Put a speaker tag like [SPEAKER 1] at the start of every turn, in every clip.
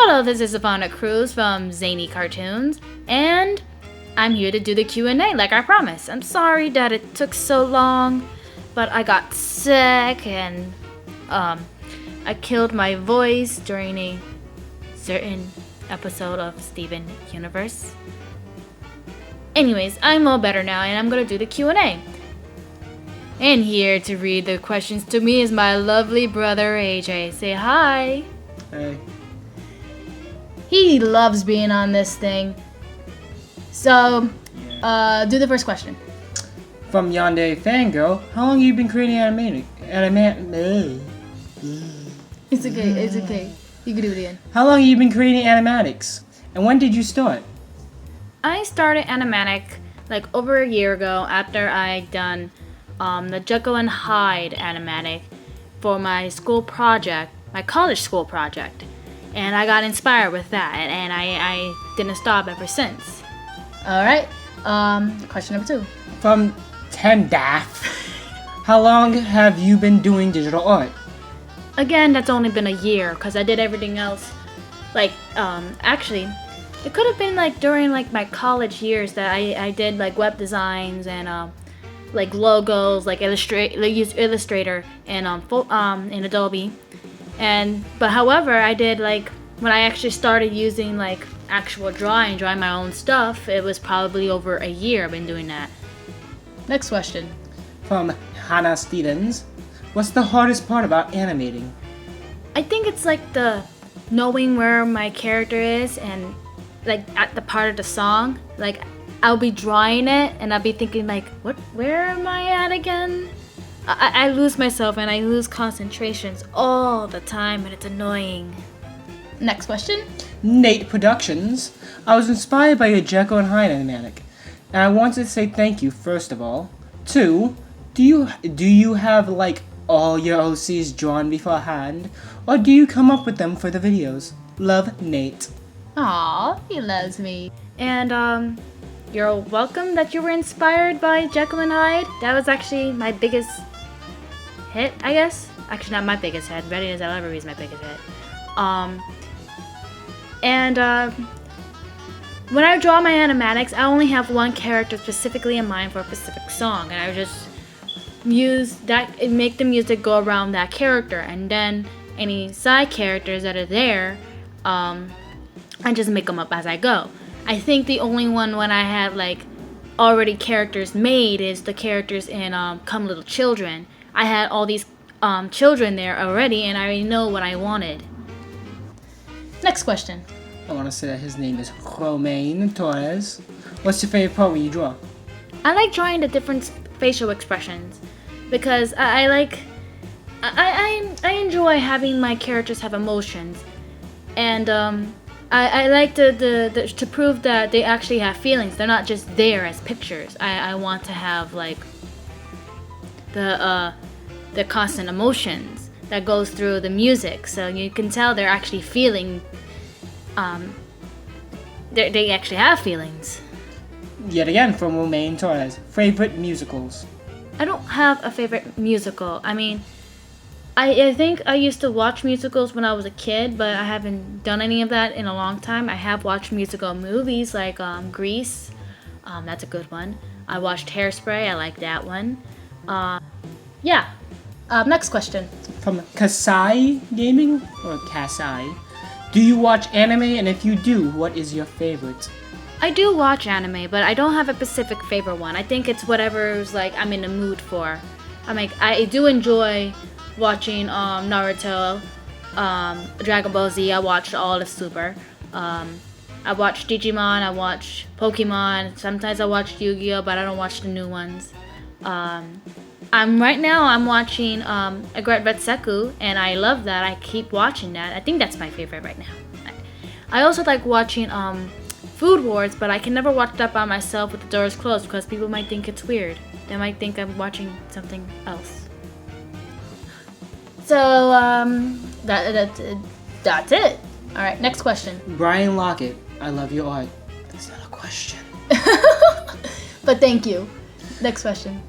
[SPEAKER 1] Hello, this is Savannah Cruz from ZanyCartoons, and I'm here to do the Q&A like I promised. I'm sorry that it took so long, but I got sick and I killed my voice during a certain episode of Steven Universe. Anyways, I'm all better now and I'm gonna do the Q&A. And here to read the questions to me is my lovely brother AJ. Say hi.
[SPEAKER 2] Hey.
[SPEAKER 1] He loves being on this thing. So, do the first question.
[SPEAKER 2] From Yonde Fangirl, how long have you been creating animating?
[SPEAKER 1] It's okay. You can do it again.
[SPEAKER 2] How long have you been creating animatics? And when did you start?
[SPEAKER 1] I started animatic like over a year ago after I done the Jekyll and Hyde animatic for my school project, my college school project. And I got inspired with that, and I didn't stop ever since. Alright, question number 2.
[SPEAKER 2] From Tendaf, how long have you been doing digital art?
[SPEAKER 1] Again, that's only been a year, because I did everything else. Like, actually, it could have been like during like my college years that I did like web designs and like logos, like use Illustrator and in Adobe. But however, I did like when I actually started using like actual drawing my own stuff, it was probably over a year I've been doing that. Next question.
[SPEAKER 2] From Hannah Stevens, what's the hardest part about animating?
[SPEAKER 1] I think it's like the knowing where my character is and like at the part of the song. Like I'll be drawing it and I'll be thinking like, where am I at again? I lose myself and I lose concentrations all the time and it's annoying. Next question.
[SPEAKER 2] Nate Productions, I was inspired by your Jekyll and Hyde animatic, and I wanted to say thank you first of all. 2, do you have like all your OCs drawn beforehand, or do you come up with them for the videos? Love, Nate.
[SPEAKER 1] Aw, he loves me. And you're welcome that you were inspired by Jekyll and Hyde. That was actually my biggest hit, I guess. Actually, not my biggest hit. Ready as I'll ever be is my biggest hit. When I draw my animatics, I only have one character specifically in mind for a specific song, and I just use that and make the music go around that character, and then any side characters that are there, I just make them up as I go. I think the only one when I have like already characters made is the characters in Come Little Children. I had all these children there already, and I already know what I wanted. Next question.
[SPEAKER 2] I want to say that his name is Romain Torres. What's your favorite part when you draw?
[SPEAKER 1] I like drawing the different facial expressions because I enjoy having my characters have emotions, and I like to prove that they actually have feelings. They're not just there as pictures. I want to have like the constant emotions that goes through the music, so you can tell they're actually feeling. They actually have feelings.
[SPEAKER 2] Yet again from Romain Torres. Favorite musicals?
[SPEAKER 1] I don't have a favorite musical. I mean, I think I used to watch musicals when I was a kid, but I haven't done any of that in a long time. I have watched musical movies like Grease. That's a good one. I watched Hairspray. I like that one. Yeah. Next question.
[SPEAKER 2] From Kasai Gaming or Kasai. Do you watch anime, and if you do, what is your favorite?
[SPEAKER 1] I do watch anime, but I don't have a specific favorite one. I think it's whatever's like I'm in the mood for. I do enjoy watching Naruto, Dragon Ball Z. I watched all of Super. I watch Digimon. I watch Pokemon. Sometimes I watch Yu-Gi-Oh, but I don't watch the new ones. I'm watching Agret Retseku, and I love that. I keep watching that. I think that's my favorite right now. I also like watching Food Wars, but I can never watch that by myself with the doors closed because people might think it's weird. They might think I'm watching something else. So that's it. All right, next question.
[SPEAKER 2] Brian Lockett, I love your art. That's not a question.
[SPEAKER 1] But thank you. Next question.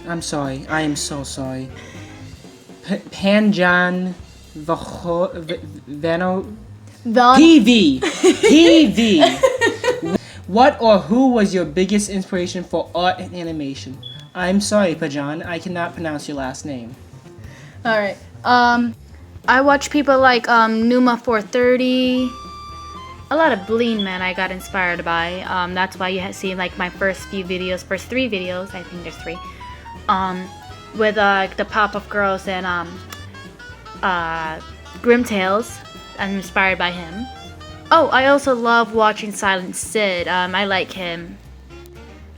[SPEAKER 2] I'm sorry. I am so sorry. Panjan PV. PV. What or who was your biggest inspiration for art and animation? I'm sorry, Pajan, I cannot pronounce your last name.
[SPEAKER 1] Alright. I watch people like Numa 430. A lot of Bleen Man I got inspired by. That's why you see like my first three videos, I think there's 3. With the Pop-Up Girls and Grimtails. I'm inspired by him. Oh, I also love watching Silent Sid. I like him.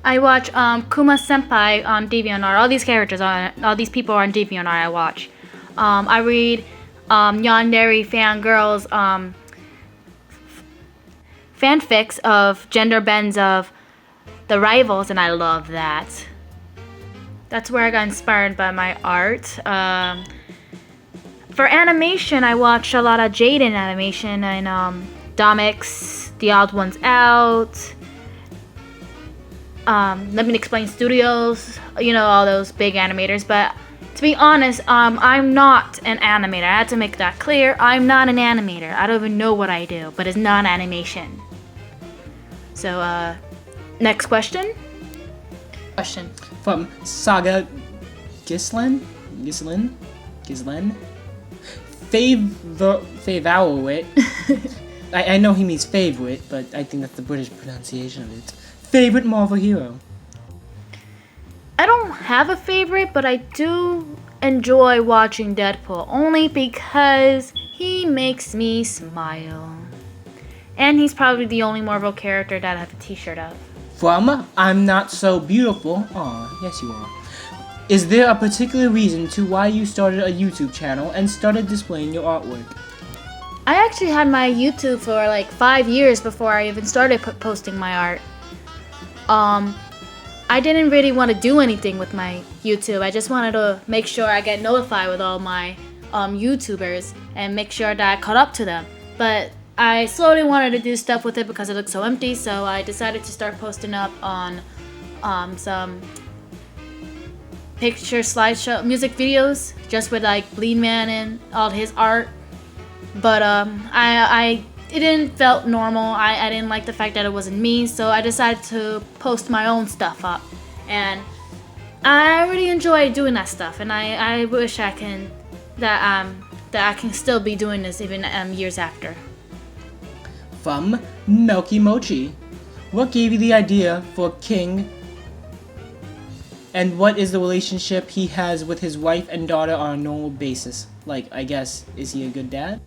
[SPEAKER 1] I watch Kuma Senpai on DeviantArt. All these people are on DeviantArt I watch. I read Yandere Fangirls fanfics of gender bends of the rivals, and I love that. That's where I got inspired by my art. For animation, I watch a lot of Jaden animation and Domix, The Odd Ones Out, Let Me Explain Studios, you know, all those big animators. But to be honest, I'm not an animator. I had to make that clear. I'm not an animator. I don't even know what I do, but it's not animation. So, next question.
[SPEAKER 2] From Saga Gislin? Favorite. I know he means favorite, but I think that's the British pronunciation of it. Favorite Marvel hero?
[SPEAKER 1] I don't have a favorite, but I do enjoy watching Deadpool, only because he makes me smile. And he's probably the only Marvel character that I have a t-shirt of.
[SPEAKER 2] From I'm Not So Beautiful. Aw, yes you are. Is there a particular reason to why you started a YouTube channel and started displaying your artwork?
[SPEAKER 1] I actually had my YouTube for like 5 years before I even started posting my art. I didn't really want to do anything with my YouTube. I just wanted to make sure I get notified with all my YouTubers and make sure that I caught up to them. But I slowly wanted to do stuff with it because it looked so empty, so I decided to start posting up on some picture slideshow music videos just with like Bleen Man and all his art. But it didn't felt normal. I didn't like the fact that it wasn't me, so I decided to post my own stuff up, and I really enjoy doing that stuff, and I wish I can that I can still be doing this even years after.
[SPEAKER 2] From Melky Mochi, what gave you the idea for King, and what is the relationship he has with his wife and daughter on a normal basis? Like, I guess, is he a good dad?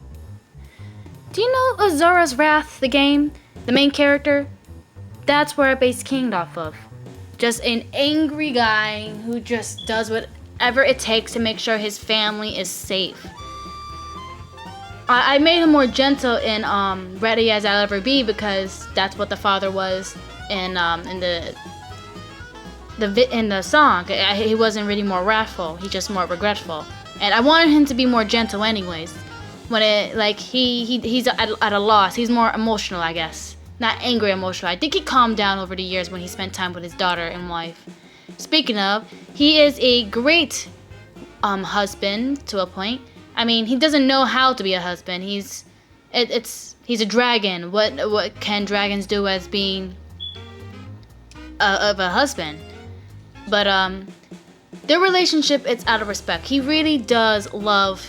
[SPEAKER 1] Do you know Azura's Wrath, the game? The main character? That's where I based King off of. Just an angry guy who just does whatever it takes to make sure his family is safe. I made him more gentle in Ready As I'll Ever Be because that's what the father was in the song. He wasn't really more wrathful. He's just more regretful. And I wanted him to be more gentle anyways. When it like he's at a loss. He's more emotional, I guess. Not angry emotional. I think he calmed down over the years when he spent time with his daughter and wife. Speaking of, he is a great husband to a point. I mean, he doesn't know how to be a husband. He's a dragon. What can dragons do as being of a husband? But their relationship, it's out of respect. He really does love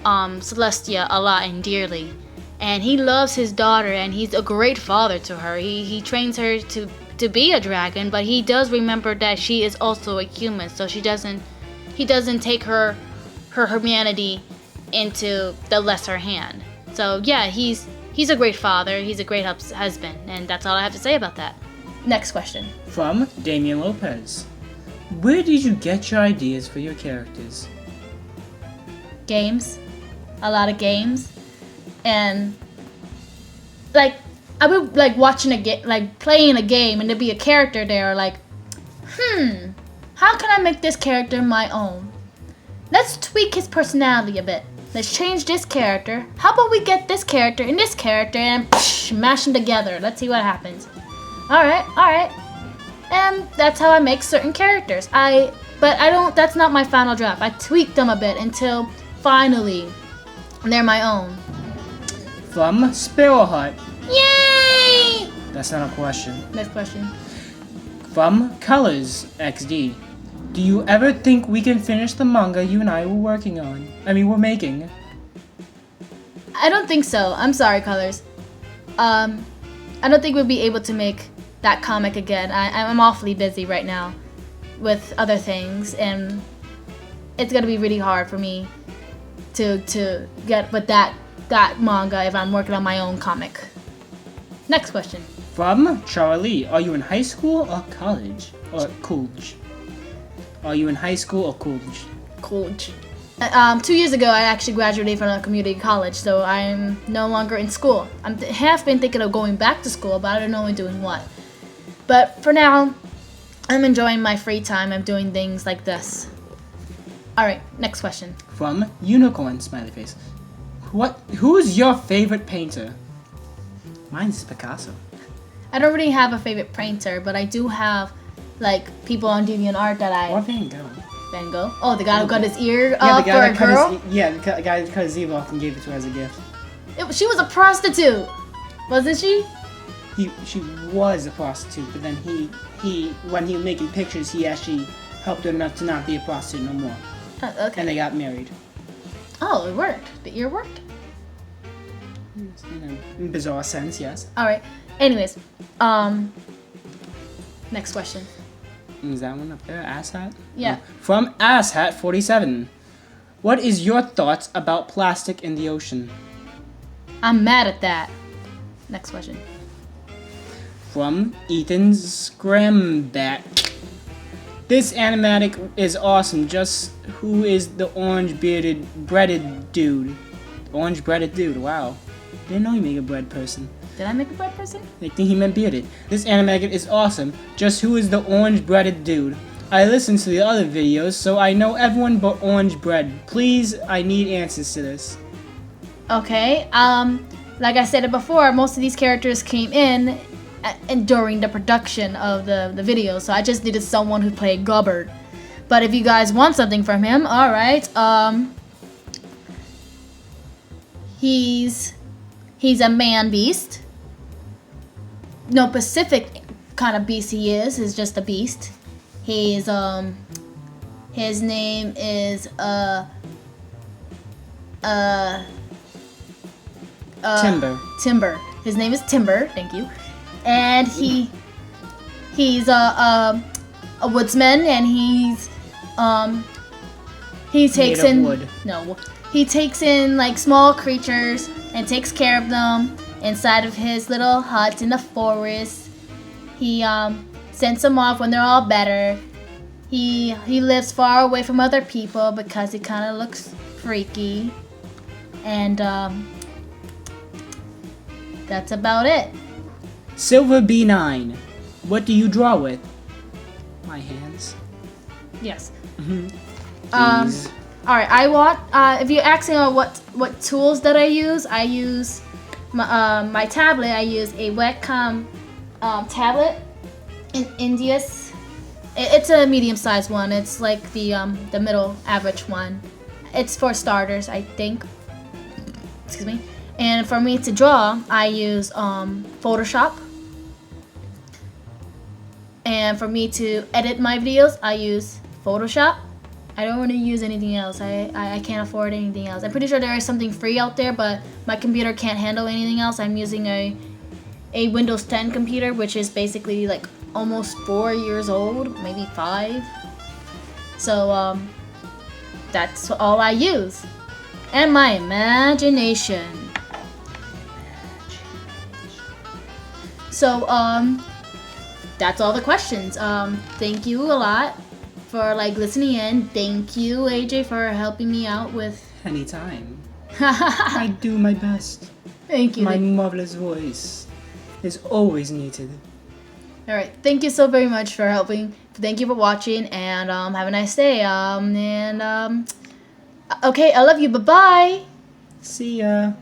[SPEAKER 1] Celestia a lot and dearly, and he loves his daughter, and he's a great father to her. He trains her to be a dragon, but he does remember that she is also a human, so he doesn't take her humanity into the lesser hand. So yeah, he's a great father, he's a great husband, and that's all I have to say about that. Next question.
[SPEAKER 2] From Damian Lopez. Where did you get your ideas for your characters?
[SPEAKER 1] Games. A lot of games. And like I would like watching playing a game, and there'd be a character there like, how can I make this character my own? Let's tweak his personality a bit. Let's change this character. How about we get this character and this character and mash them together? Let's see what happens. Alright. And that's how I make certain characters. But that's not my final draft. I tweaked them a bit until finally They're my own.
[SPEAKER 2] From Sparrowheart.
[SPEAKER 1] Yay!
[SPEAKER 2] That's not a question.
[SPEAKER 1] Next question.
[SPEAKER 2] From Colors XD. Do you ever think we can finish the manga you and I were working on? We're making.
[SPEAKER 1] I don't think so. I'm sorry, Colors. I don't think we'll be able to make that comic again. I'm awfully busy right now with other things, and it's gonna be really hard for me to get with that manga if I'm working on my own comic. Next question.
[SPEAKER 2] From Charlie. Are you in high school or college? Or college? Are you in high school or college?
[SPEAKER 1] College. 2 years ago, I actually graduated from a community college, so I'm no longer in school. I have been thinking of going back to school, but I don't know in doing what. But for now, I'm enjoying my free time. I'm doing things like this. Alright, next question.
[SPEAKER 2] From Unicorn Smiley Face. Who's your favorite painter? Mine's Picasso.
[SPEAKER 1] I don't really have a favorite painter, but I do have like people on DeviantArt that
[SPEAKER 2] Or
[SPEAKER 1] I...
[SPEAKER 2] Van Gogh.
[SPEAKER 1] Van Gogh? Oh, the guy who got his ear
[SPEAKER 2] Yeah, the
[SPEAKER 1] for
[SPEAKER 2] guy
[SPEAKER 1] a
[SPEAKER 2] that cut
[SPEAKER 1] girl?
[SPEAKER 2] the guy that cut his ear off and gave it to her as a gift.
[SPEAKER 1] She was a prostitute, wasn't she?
[SPEAKER 2] She was a prostitute, but then he when he was making pictures, he actually helped her not to not be a prostitute no more.
[SPEAKER 1] Okay.
[SPEAKER 2] And they got married.
[SPEAKER 1] Oh, it worked. The ear worked?
[SPEAKER 2] In a bizarre sense, yes.
[SPEAKER 1] Alright. Anyways, next question.
[SPEAKER 2] Is that one up there? Asshat?
[SPEAKER 1] Yeah.
[SPEAKER 2] From Asshat47. What is your thoughts about plastic in the ocean?
[SPEAKER 1] I'm mad at that. Next question.
[SPEAKER 2] From Ethan Scramback. This animatic is awesome. Just who is the orange breaded dude? Orange breaded dude, wow. Didn't know you make a bread person.
[SPEAKER 1] Did I make a bread person?
[SPEAKER 2] I think he meant bearded. This animatic is awesome. Just who is the orange breaded dude? I listened to the other videos, so I know everyone but orange bread. Please, I need answers to this.
[SPEAKER 1] Okay, like I said it before, most of these characters came in during the production of the video, so I just needed someone who played Gubbard. But if you guys want something from him, alright, he's a man beast. No Pacific kind of beast he is just a beast. He's, his name is,
[SPEAKER 2] Timber.
[SPEAKER 1] His name is Timber, thank you. And he's a woodsman, and he takes
[SPEAKER 2] Made of
[SPEAKER 1] in
[SPEAKER 2] wood.
[SPEAKER 1] no, he takes in like small creatures and takes care of them inside of his little hut in the forest. He sends them off when they're all better. He lives far away from other people because he kind of looks freaky, and that's about it.
[SPEAKER 2] Silver B9. What do you draw with? My hands.
[SPEAKER 1] Yes.
[SPEAKER 2] Please.
[SPEAKER 1] All right. I want. If you're asking what tools that I use my tablet. I use a Wacom tablet in India's. It's a medium-sized one. It's like the middle average one. It's for starters, I think. Excuse me. And for me to draw, I use Photoshop. And for me to edit my videos, I use Photoshop. I don't want to use anything else. I can't afford anything else. I'm pretty sure there is something free out there, but my computer can't handle anything else. I'm using a Windows 10 computer, which is basically like almost 4 years old, maybe 5. So that's all I use. And my imagination. So that's all the questions. Thank you a lot for listening in. Thank you, AJ, for helping me out with.
[SPEAKER 2] Anytime. I do my best.
[SPEAKER 1] Thank you.
[SPEAKER 2] My marvelous voice is always needed.
[SPEAKER 1] All right. Thank you so very much for helping. Thank you for watching, and have a nice day. Okay, I love you. Bye bye.
[SPEAKER 2] See ya.